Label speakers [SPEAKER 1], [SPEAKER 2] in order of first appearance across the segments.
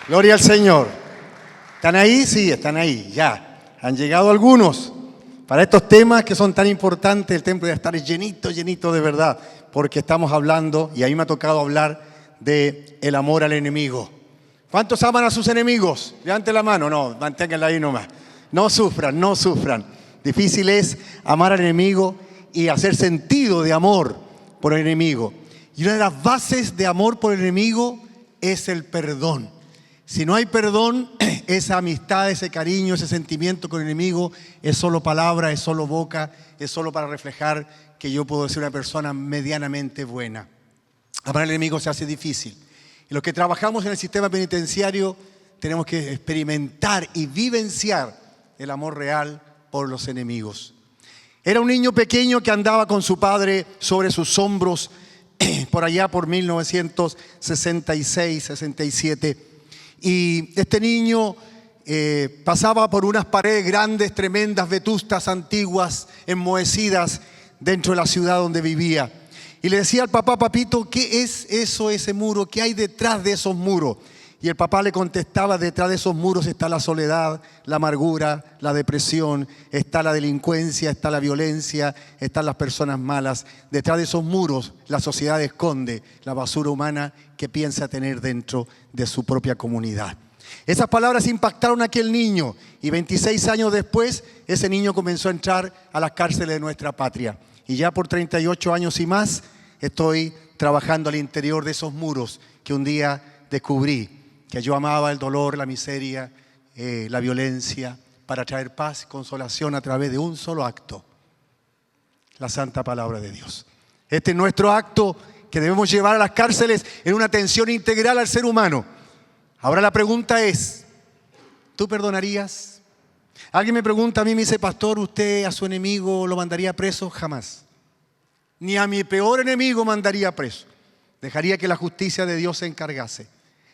[SPEAKER 1] Gloria al Señor. ¿Están ahí? Sí, están ahí, ya. Han llegado algunos para estos temas que son tan importantes. El templo debe estar llenito, llenito de verdad, porque estamos hablando, y a mí me ha tocado hablar de el amor al enemigo. ¿Cuántos aman a sus enemigos? Levanten la mano, no, manténganla ahí nomás. No sufran, no sufran. Difícil es amar al enemigo y hacer sentido de amor por el enemigo. Y una de las bases de amor por el enemigo es el perdón. Si no hay perdón, esa amistad, ese cariño, ese sentimiento con el enemigo es solo palabra, es solo boca, es solo para reflejar que yo puedo ser una persona medianamente buena. Amar al enemigo se hace difícil. Y los que trabajamos en el sistema penitenciario tenemos que experimentar y vivenciar el amor real por los enemigos. Era un niño pequeño que andaba con su padre sobre sus hombros por allá por 1966, 67. Y este niño pasaba por unas paredes grandes, tremendas, vetustas, antiguas, enmohecidas dentro de la ciudad donde vivía. Y le decía al papá: papito, ¿qué es eso, ese muro? ¿Qué hay detrás de esos muros? Y el papá le contestaba: detrás de esos muros está la soledad, la amargura, la depresión, está la delincuencia, está la violencia, están las personas malas. Detrás de esos muros la sociedad esconde la basura humana que piensa tener dentro de su propia comunidad. Esas palabras impactaron a aquel niño y 26 años después ese niño comenzó a entrar a las cárceles de nuestra patria. Y ya por 38 años y más estoy trabajando al interior de esos muros que un día descubrí. Que yo amaba el dolor, la miseria, la violencia, para traer paz y consolación a través de un solo acto: la santa palabra de Dios. Este es nuestro acto que debemos llevar a las cárceles en una atención integral al ser humano. Ahora la pregunta es: ¿tú perdonarías? Alguien me pregunta a mí, me dice: pastor, ¿usted a su enemigo lo mandaría preso? Jamás. Ni a mi peor enemigo mandaría preso. Dejaría que la justicia de Dios se encargase.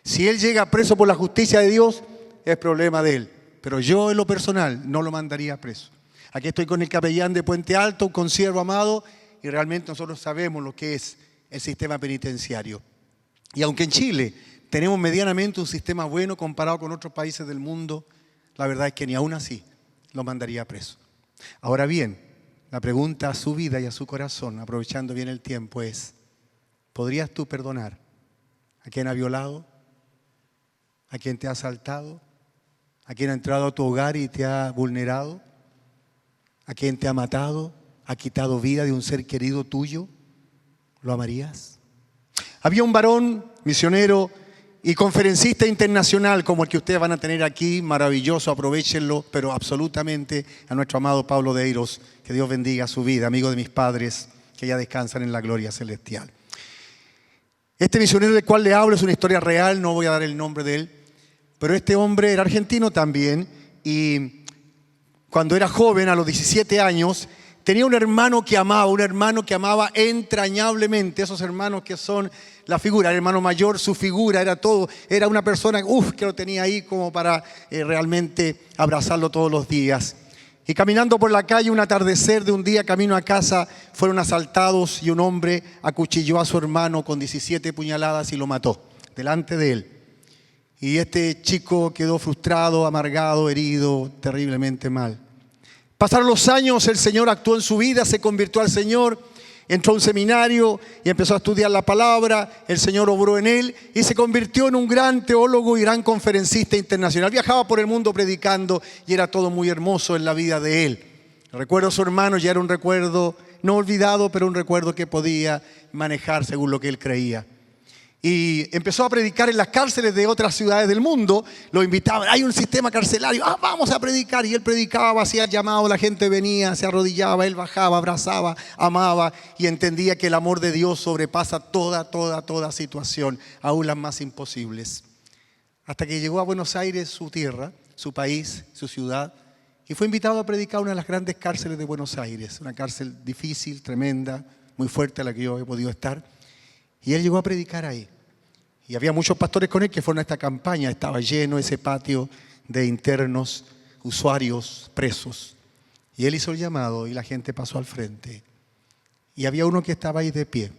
[SPEAKER 1] Si él llega preso por la justicia de Dios, es problema de él. Pero yo en lo personal no lo mandaría preso. Aquí estoy con el capellán de Puente Alto, un consiervo amado, y realmente nosotros sabemos lo que es el sistema penitenciario. Y aunque en Chile tenemos medianamente un sistema bueno comparado con otros países del mundo, la verdad es que ni aún así lo mandaría preso. Ahora bien, la pregunta a su vida y a su corazón, aprovechando bien el tiempo, es: ¿podrías tú perdonar a quien ha violado? ¿A quien te ha asaltado? ¿A quien ha entrado a tu hogar y te ha vulnerado? ¿A quien te ha matado? ¿Ha quitado vida de un ser querido tuyo? ¿Lo amarías? Había un varón misionero y conferencista internacional como el que ustedes van a tener aquí, maravilloso, aprovéchenlo, pero absolutamente, a nuestro amado Pablo de Eiros, que Dios bendiga su vida, amigo de mis padres, que ya descansan en la gloria celestial. Este misionero del cual le hablo es una historia real, no voy a dar el nombre de él, pero este hombre era argentino también, y cuando era joven, a los 17 años, tenía un hermano que amaba entrañablemente. Esos hermanos que son la figura, el hermano mayor, su figura era todo, era una persona que lo tenía ahí como para realmente abrazarlo todos los días. Y caminando por la calle, un atardecer de un día, camino a casa, fueron asaltados y un hombre acuchilló a su hermano con 17 puñaladas y lo mató delante de él. Y este chico quedó frustrado, amargado, herido, terriblemente mal. Pasaron los años, el Señor actuó en su vida, se convirtió al Señor, entró a un seminario y empezó a estudiar la palabra. El Señor obró en él y se convirtió en un gran teólogo y gran conferencista internacional. Viajaba por el mundo predicando y era todo muy hermoso en la vida de él. Recuerdo a su hermano, ya era un recuerdo no olvidado, pero un recuerdo que podía manejar según lo que él creía. Y empezó a predicar en las cárceles de otras ciudades del mundo. Lo invitaban: hay un sistema carcelario, vamos a predicar. Y él predicaba, hacía el llamado, la gente venía, se arrodillaba, él bajaba, abrazaba, amaba y entendía que el amor de Dios sobrepasa toda situación, aún las más imposibles. Hasta que llegó a Buenos Aires, su tierra, su país, su ciudad, y fue invitado a predicar a una de las grandes cárceles de Buenos Aires, una cárcel difícil, tremenda, muy fuerte a la que yo he podido estar. Y él llegó a predicar ahí. Y había muchos pastores con él que fueron a esta campaña. Estaba lleno ese patio de internos, usuarios, presos. Y él hizo el llamado y la gente pasó al frente. Y había uno que estaba ahí de pie.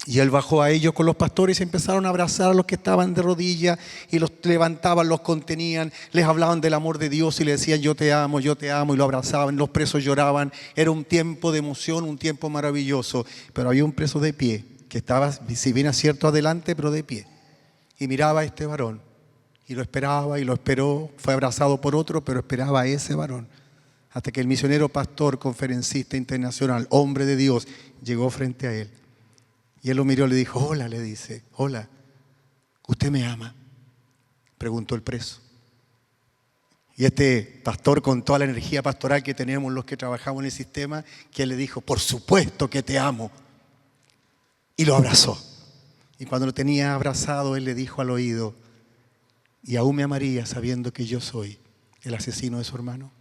[SPEAKER 1] Y él bajó a ellos con los pastores y empezaron a abrazar a los que estaban de rodillas y los levantaban, los contenían, les hablaban del amor de Dios y le decían yo te amo, y lo abrazaban, los presos lloraban. Era un tiempo de emoción, un tiempo maravilloso. Pero había un preso de pie que estaba, si bien es cierto, adelante, pero de pie. Y miraba a este varón y lo esperaba y lo esperó, fue abrazado por otro, pero esperaba a ese varón. Hasta que el misionero pastor, conferencista internacional, hombre de Dios, llegó frente a él. Y él lo miró y le dijo, hola, le dice, hola, ¿usted me ama? Preguntó el preso. Y este pastor, con toda la energía pastoral que tenemos los que trabajamos en el sistema, que él le dijo, por supuesto que te amo. Y lo abrazó. Y cuando lo tenía abrazado, él le dijo al oído, ¿y aún me amaría sabiendo que yo soy el asesino de su hermano?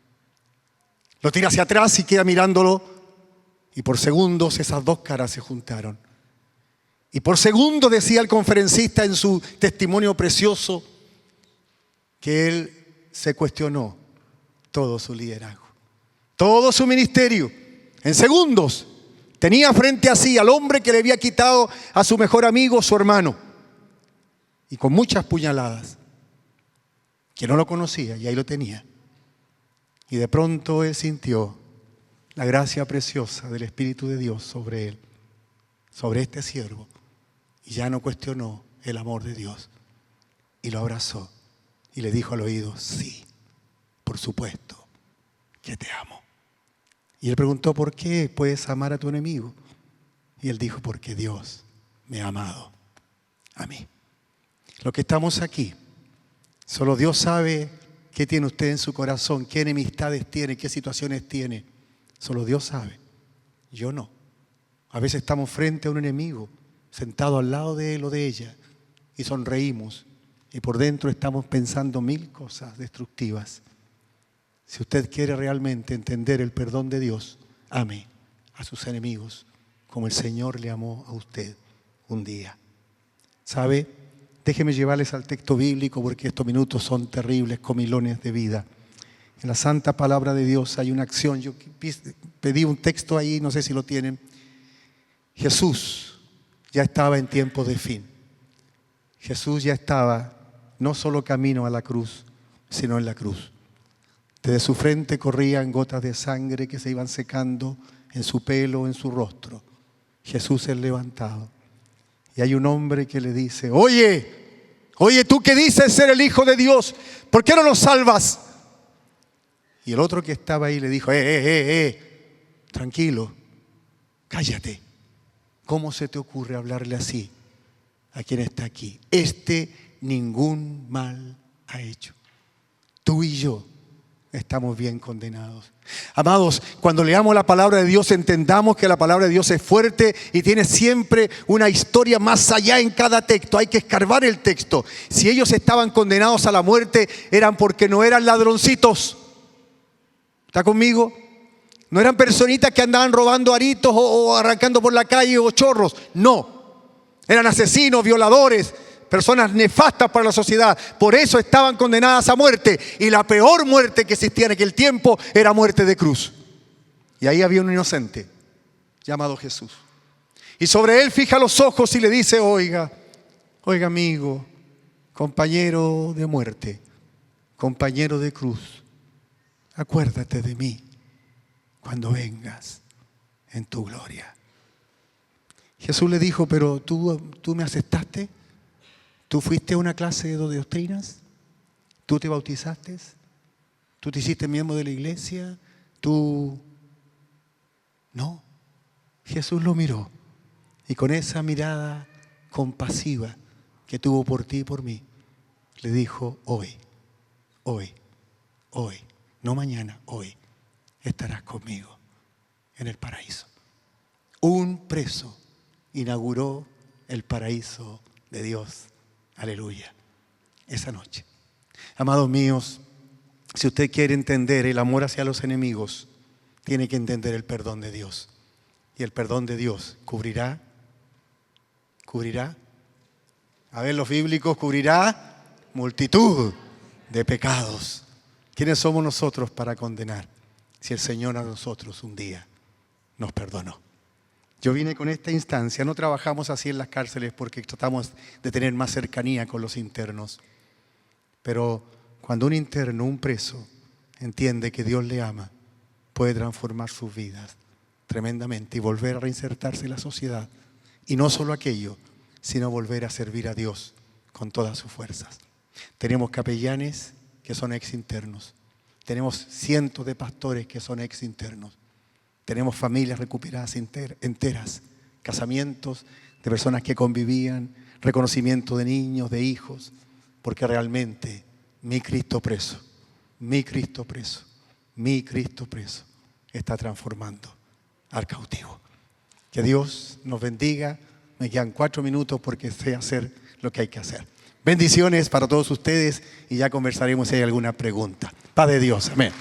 [SPEAKER 1] Lo tira hacia atrás y queda mirándolo. Y por segundos esas dos caras se juntaron. Y por segundo decía el conferencista en su testimonio precioso que él se cuestionó todo su liderazgo, todo su ministerio. En segundos tenía frente a sí al hombre que le había quitado a su mejor amigo, su hermano, y con muchas puñaladas, que no lo conocía y ahí lo tenía. Y de pronto él sintió la gracia preciosa del Espíritu de Dios sobre él, sobre este siervo. Y ya no cuestionó el amor de Dios. Y lo abrazó y le dijo al oído, sí, por supuesto que te amo. Y él preguntó, ¿por qué puedes amar a tu enemigo? Y él dijo, porque Dios me ha amado a mí. Los que estamos aquí, solo Dios sabe qué tiene usted en su corazón, qué enemistades tiene, qué situaciones tiene. Solo Dios sabe. Yo no. A veces estamos frente a un enemigo, sentado al lado de él o de ella, y sonreímos, y por dentro estamos pensando mil cosas destructivas. Si usted quiere realmente entender el perdón de Dios, ame a sus enemigos, como el Señor le amó a usted un día. ¿Sabe? Déjeme llevarles al texto bíblico, porque estos minutos son terribles, comilones de vida. En la santa palabra de Dios hay una acción. Yo pedí un texto ahí, no sé si lo tienen. Jesús ya estaba en tiempo de fin. Jesús ya estaba no solo camino a la cruz, sino en la cruz. Desde su frente corrían gotas de sangre que se iban secando en su pelo, en su rostro. Jesús es levantado. Y hay un hombre que le dice, oye, tú que dices ser el Hijo de Dios, ¿por qué no nos salvas? Y el otro que estaba ahí le dijo, tranquilo, cállate. ¿Cómo se te ocurre hablarle así a quien está aquí? Ningún mal ha hecho. Tú y yo estamos bien condenados. Amados, cuando leamos la palabra de Dios, entendamos que la palabra de Dios es fuerte y tiene siempre una historia más allá en cada texto. Hay que escarbar el texto. Si ellos estaban condenados a la muerte, eran porque no eran ladroncitos. ¿Está conmigo? No eran personitas que andaban robando aritos o arrancando por la calle o chorros. No. Eran asesinos, violadores, personas nefastas para la sociedad. Por eso estaban condenadas a muerte. Y la peor muerte que existía en aquel tiempo era muerte de cruz. Y ahí había un inocente llamado Jesús. Y sobre él fija los ojos y le dice, oiga amigo, compañero de muerte, compañero de cruz, acuérdate de mí cuando vengas en tu gloria. Jesús le dijo, pero tú me aceptaste, tú fuiste a una clase de doctrinas, tú te bautizaste, tú te hiciste miembro de la iglesia, tú... No, Jesús lo miró y con esa mirada compasiva que tuvo por ti y por mí, le dijo, hoy, no mañana, hoy estarás conmigo en el paraíso. Un preso inauguró el paraíso de Dios. Aleluya. Esa noche. Amados míos, si usted quiere entender el amor hacia los enemigos, tiene que entender el perdón de Dios. Y el perdón de Dios cubrirá. A ver, los bíblicos, cubrirá multitud de pecados. ¿Quiénes somos nosotros para condenar? Si el Señor a nosotros un día nos perdonó. Yo vine con esta instancia. No trabajamos así en las cárceles porque tratamos de tener más cercanía con los internos. Pero cuando un interno, un preso, entiende que Dios le ama, puede transformar sus vidas tremendamente y volver a reinsertarse en la sociedad. Y no solo aquello, sino volver a servir a Dios con todas sus fuerzas. Tenemos capellanes que son ex internos. Tenemos cientos de pastores que son ex internos. Tenemos familias recuperadas enteras, casamientos de personas que convivían, reconocimiento de niños, de hijos, porque realmente mi Cristo preso, mi Cristo preso, mi Cristo preso está transformando al cautivo. Que Dios nos bendiga. Me quedan 4 minutos porque sé hacer lo que hay que hacer. Bendiciones para todos ustedes y ya conversaremos si hay alguna pregunta. Paz de Dios. Amén.